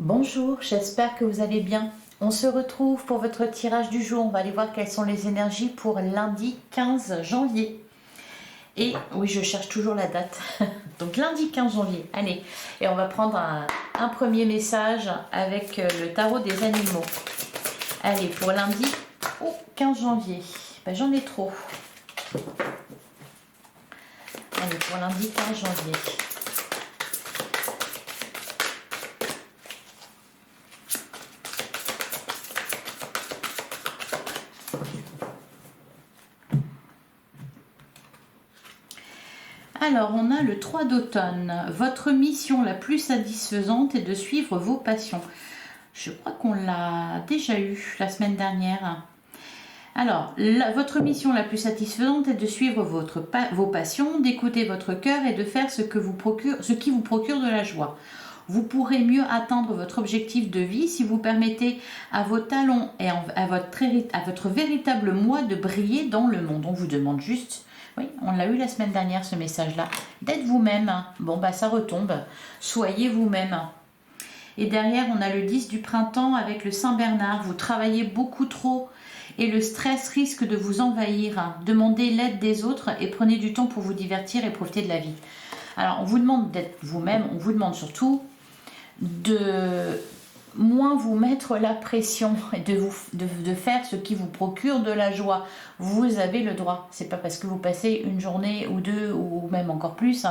Bonjour, j'espère que vous allez bien. On se retrouve pour votre tirage du jour. On va aller voir quelles sont les énergies pour lundi 15 janvier. Et oui, je cherche toujours la date. Donc lundi 15 janvier. Allez, et on va prendre un premier message avec le tarot des animaux. Allez, pour lundi 15 janvier. Ben, j'en ai trop. Allez, pour lundi 15 janvier. Alors, on a le 3 d'automne. Votre mission la plus satisfaisante est de suivre vos passions. Je crois qu'on l'a déjà eu la semaine dernière. Alors, votre mission la plus satisfaisante est de suivre vos passions, d'écouter votre cœur et de faire ce qui vous procure de la joie. Vous pourrez mieux atteindre votre objectif de vie si vous permettez à vos talents et à votre véritable moi de briller dans le monde. On vous demande juste... Oui, on l'a eu la semaine dernière ce message-là. D'être vous-même. Bon, bah ça retombe. Soyez vous-même. Et derrière, on a le 10 du printemps avec le Saint-Bernard. Vous travaillez beaucoup trop et le stress risque de vous envahir. Demandez l'aide des autres et prenez du temps pour vous divertir et profiter de la vie. Alors, on vous demande d'être vous-même. On vous demande surtout de moins vous mettre la pression et de faire ce qui vous procure de la joie. Vous avez le droit. C'est pas parce que vous passez une journée ou deux ou même encore plus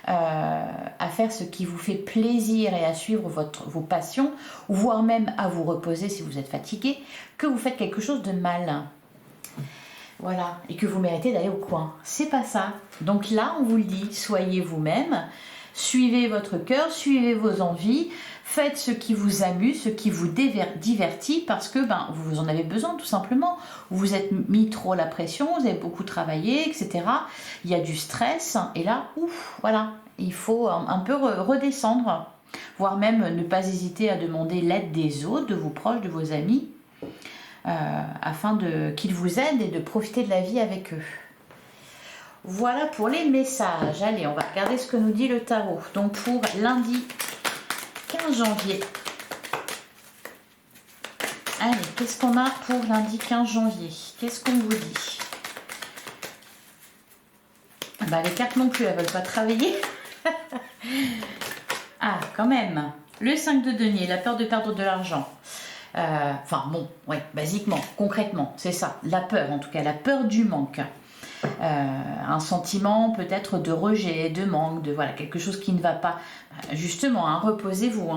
à faire ce qui vous fait plaisir et à suivre vos passions, ou voire même à vous reposer si vous êtes fatigué, que vous faites quelque chose de mal. Voilà, et que vous méritez d'aller au coin. C'est pas ça. Donc là, on vous le dit, soyez vous-même, suivez votre cœur, suivez vos envies, faites ce qui vous amuse, ce qui vous divertit, parce que vous en avez besoin tout simplement. Vous vous êtes mis trop la pression, vous avez beaucoup travaillé, etc. Il y a du stress, et là, voilà, il faut un peu redescendre, voire même ne pas hésiter à demander l'aide des autres, de vos proches, de vos amis, afin qu'ils vous aident et de profiter de la vie avec eux. Voilà pour les messages. Allez, on va regarder ce que nous dit le tarot. Donc pour lundi 15 janvier. Allez, qu'est-ce qu'on a pour lundi 15 janvier? Qu'est-ce qu'on vous dit? Les cartes non plus, elles ne veulent pas travailler. Ah, quand même. Le 5 de denier, la peur de perdre de l'argent. Basiquement, concrètement, c'est ça. La peur, en tout cas, la peur du manque. Un sentiment peut-être de rejet, de manque, de voilà, quelque chose qui ne va pas. Justement, reposez-vous.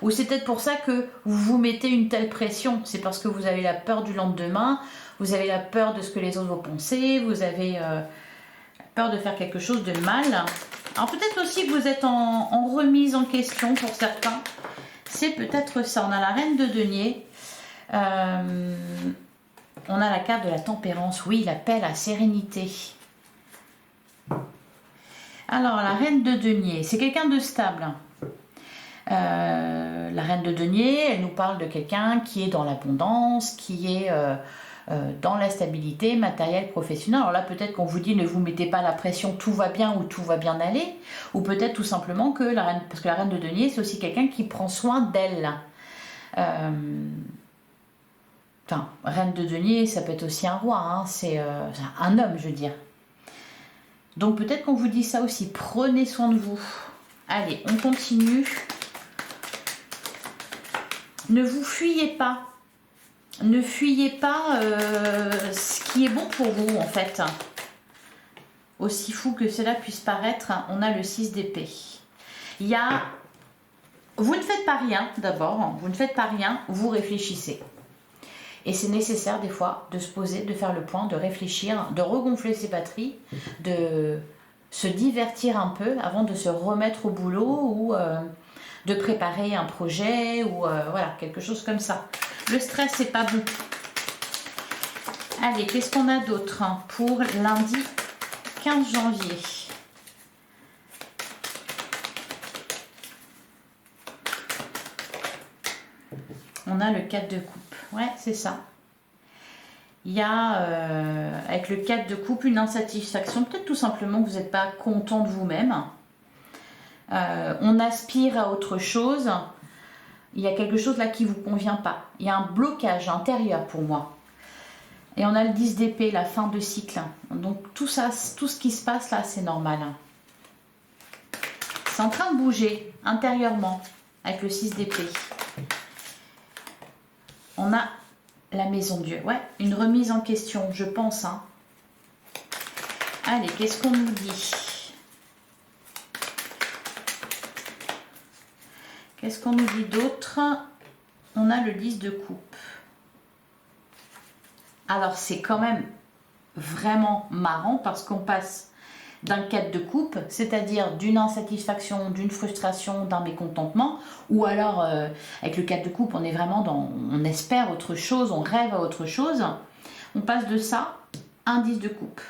Ou c'est peut-être pour ça que vous vous mettez une telle pression. C'est parce que vous avez la peur du lendemain, vous avez la peur de ce que les autres vont penser, vous avez la peur de faire quelque chose de mal. Alors peut-être aussi que vous êtes en remise en question pour certains. C'est peut-être ça. On a la reine de denier. On a la carte de la tempérance. Oui, l'appel à sérénité. Alors, la reine de denier, c'est quelqu'un de stable. La reine de denier, elle nous parle de quelqu'un qui est dans l'abondance, qui est dans la stabilité matérielle, professionnelle. Alors là, peut-être qu'on vous dit ne vous mettez pas la pression, tout va bien ou tout va bien aller. Ou peut-être tout simplement que parce que la reine de denier, c'est aussi quelqu'un qui prend soin d'elle. Reine de denier, ça peut être aussi un roi, c'est un homme, je veux dire. Donc peut-être qu'on vous dit ça aussi, prenez soin de vous. Allez, on continue. Ne vous fuyez pas. Ne fuyez pas ce qui est bon pour vous, en fait. Aussi fou que cela puisse paraître, on a le 6 d'épée. Vous ne faites pas rien, d'abord. Vous ne faites pas rien, vous réfléchissez. Et c'est nécessaire des fois de se poser, de faire le point, de réfléchir, de regonfler ses batteries, de se divertir un peu avant de se remettre au boulot ou de préparer un projet ou quelque chose comme ça. Le stress, c'est pas bon. Allez, qu'est-ce qu'on a d'autre pour lundi 15 janvier? On a le 4 de coupe. Ouais, c'est ça. Il y a, avec le 4 de coupe, une insatisfaction. Peut-être tout simplement que vous n'êtes pas content de vous-même. On aspire à autre chose. Il y a quelque chose là qui ne vous convient pas. Il y a un blocage intérieur pour moi. Et on a le 10 d'épée, la fin de cycle. Donc tout ça, tout ce qui se passe là, c'est normal. C'est en train de bouger intérieurement avec le 6 d'épée. On a la maison Dieu. Ouais, une remise en question, je pense. Hein. Allez, qu'est-ce qu'on nous dit? Qu'est-ce qu'on nous dit d'autre? On a le 10 de coupe. Alors, c'est quand même vraiment marrant parce qu'on passe d'un 4 de coupe, c'est-à-dire d'une insatisfaction, d'une frustration, d'un mécontentement, ou alors avec le 4 de coupe, on est vraiment dans, on espère autre chose, on rêve à autre chose. On passe de ça à un 10 de coupe.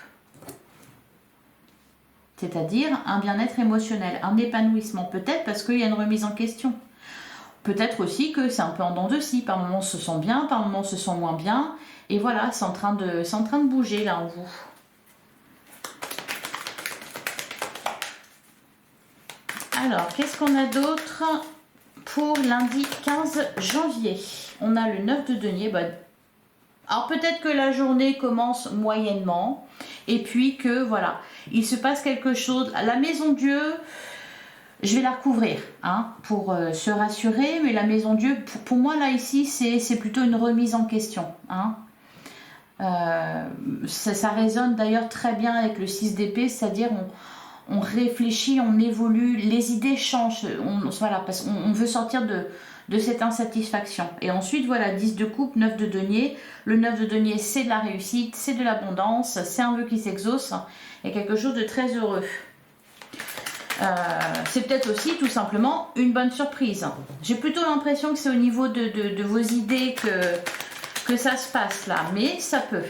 C'est-à-dire un bien-être émotionnel, un épanouissement, peut-être parce qu'il y a une remise en question. Peut-être aussi que c'est un peu en dents de scie, par moments on se sent bien, par moments on se sent moins bien, et voilà, c'est en train de bouger là en vous. Alors, qu'est-ce qu'on a d'autre pour lundi 15 janvier? On a le 9 de denier. Alors peut-être que la journée commence moyennement, et puis que voilà, il se passe quelque chose. La maison Dieu, je vais la recouvrir hein, pour se rassurer, mais la maison Dieu, pour moi là ici, c'est plutôt une remise en question. Hein. Ça résonne d'ailleurs très bien avec le 6 d'épée, c'est-à-dire on réfléchit, on évolue, les idées changent, voilà, parce qu'on veut sortir de cette insatisfaction. Et ensuite, voilà, 10 de coupe, 9 de denier. Le 9 de denier, c'est de la réussite, c'est de l'abondance, c'est un vœu qui s'exauce et quelque chose de très heureux. C'est peut-être aussi tout simplement une bonne surprise. J'ai plutôt l'impression que c'est au niveau de vos idées que ça se passe là, mais ça peut.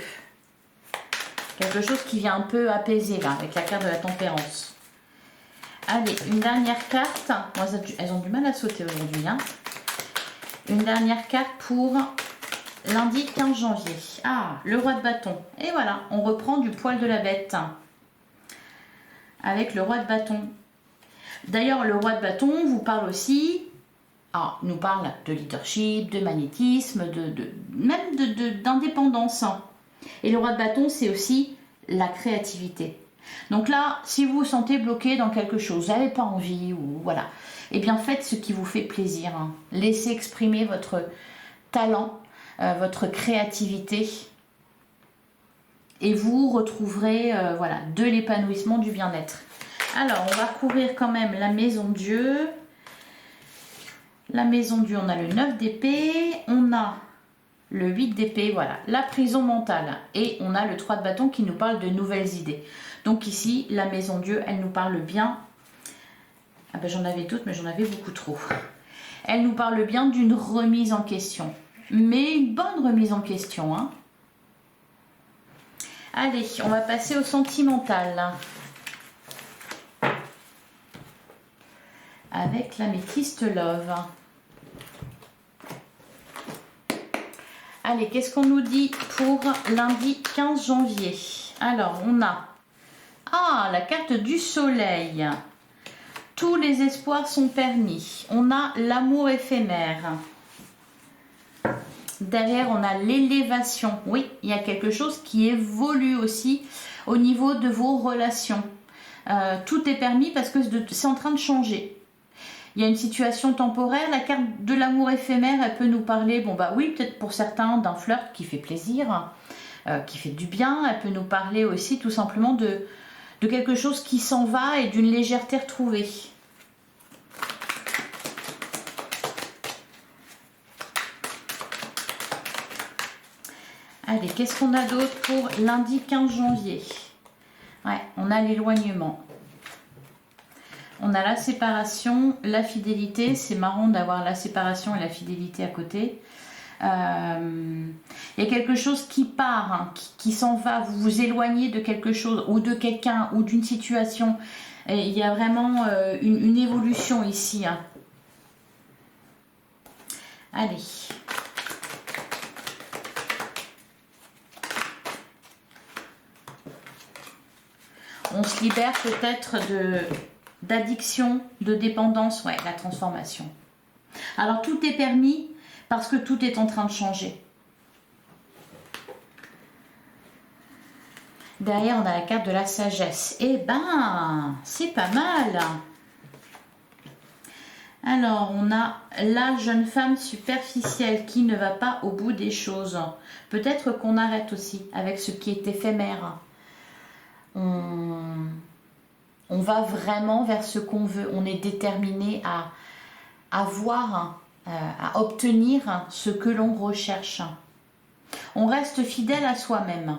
Quelque chose qui vient un peu apaiser là, avec la carte de la tempérance. Allez, une dernière carte. Bon, elles ont du mal à sauter aujourd'hui. Hein. Une dernière carte pour lundi 15 janvier. Ah, le roi de bâton. Et voilà, on reprend du poil de la bête. Avec le roi de bâton. D'ailleurs, le roi de bâton vous parle aussi... Alors, il nous parle de leadership, de magnétisme, même d'indépendance. Et le roi de bâton, c'est aussi la créativité. Donc là, si vous vous sentez bloqué dans quelque chose, vous n'avez pas envie, ou voilà, eh bien faites ce qui vous fait plaisir. Hein. Laissez exprimer votre talent, votre créativité. Et vous retrouverez voilà, de l'épanouissement, du bien-être. Alors, on va couvrir quand même la maison Dieu. La maison Dieu, on a le 9 d'épée, on a le 8 d'épée, voilà, la prison mentale. Et on a le 3 de bâton qui nous parle de nouvelles idées. Donc ici, la maison Dieu, elle nous parle bien. Ah ben j'en avais d'autres, mais j'en avais beaucoup trop. Elle nous parle bien d'une remise en question. Mais une bonne remise en question. Hein. Allez, on va passer au sentimental. Avec l'améthyste Love. Allez, qu'est-ce qu'on nous dit pour lundi 15 janvier? Alors, on a... Ah, la carte du soleil. Tous les espoirs sont permis. On a l'amour éphémère. Derrière, on a l'élévation. Oui, il y a quelque chose qui évolue aussi au niveau de vos relations. Tout est permis parce que c'est en train de changer. Il y a une situation temporaire. La carte de l'amour éphémère, elle peut nous parler, bon bah oui, peut-être pour certains d'un flirt qui fait plaisir, qui fait du bien. Elle peut nous parler aussi tout simplement de quelque chose qui s'en va et d'une légèreté retrouvée. Allez, qu'est-ce qu'on a d'autre pour lundi 15 janvier? Ouais, on a l'éloignement. On a la séparation, la fidélité. C'est marrant d'avoir la séparation et la fidélité à côté. Il y a quelque chose qui part, hein, qui s'en va. Vous vous éloignez de quelque chose ou de quelqu'un ou d'une situation. Et il y a vraiment une évolution ici. Hein. Allez. On se libère peut-être d'addiction, de dépendance. Ouais, la transformation. Alors tout est permis parce que tout est en train de changer. Derrière, on a la carte de la sagesse. Eh ben, c'est pas mal. Alors, on a la jeune femme superficielle qui ne va pas au bout des choses. Peut-être qu'on arrête aussi avec ce qui est éphémère. On va vraiment vers ce qu'on veut. On est déterminé à voir, à obtenir ce que l'on recherche. On reste fidèle à soi-même.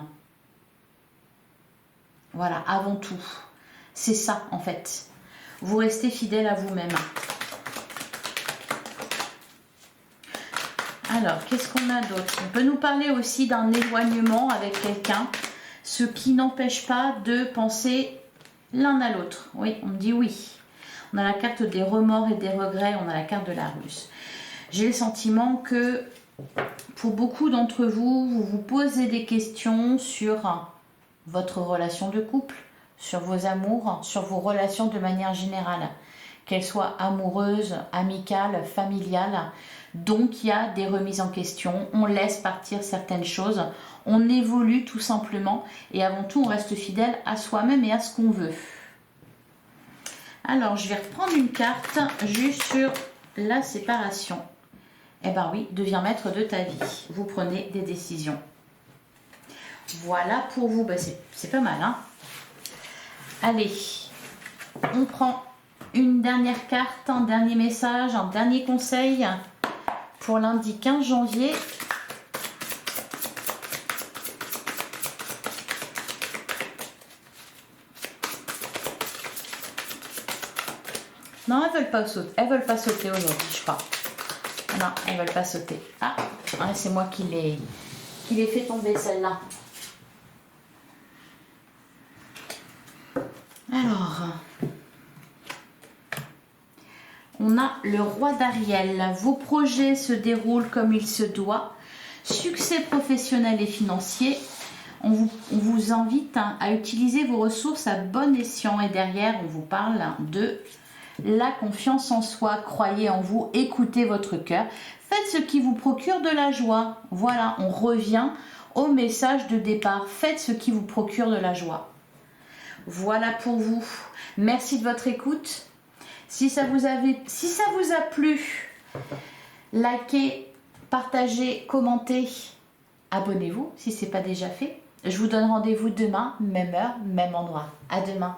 Voilà, avant tout. C'est ça, en fait. Vous restez fidèle à vous-même. Alors, qu'est-ce qu'on a d'autre? On peut nous parler aussi d'un éloignement avec quelqu'un, ce qui n'empêche pas de penser l'un à l'autre. Oui, on me dit oui. On a la carte des remords et des regrets, on a la carte de la ruse. J'ai le sentiment que pour beaucoup d'entre vous, vous vous posez des questions sur votre relation de couple, sur vos amours, sur vos relations de manière générale, qu'elles soient amoureuses, amicales, familiales. Donc il y a des remises en question, on laisse partir certaines choses, on évolue tout simplement et avant tout on reste fidèle à soi-même et à ce qu'on veut. Alors je vais reprendre une carte juste sur la séparation. Eh ben oui, deviens maître de ta vie, vous prenez des décisions. Voilà pour vous, ben c'est pas mal, hein. Allez, on prend une dernière carte, un dernier message, un dernier conseil pour lundi 15 janvier. Non, elles veulent pas sauter. Elles veulent pas sauter aujourd'hui, je crois. Non, elles veulent pas sauter. Ah, c'est moi qui l'ai fait tomber celle-là. Alors, on a le roi d'Ariel. Vos projets se déroulent comme il se doit. Succès professionnel et financier. On vous invite à utiliser vos ressources à bon escient. Et derrière, on vous parle de la confiance en soi. Croyez en vous, écoutez votre cœur. Faites ce qui vous procure de la joie. Voilà, on revient au message de départ. Faites ce qui vous procure de la joie. Voilà pour vous. Merci de votre écoute. Si ça vous a plu, likez, partagez, commentez, abonnez-vous si ce n'est pas déjà fait. Je vous donne rendez-vous demain, même heure, même endroit. À demain.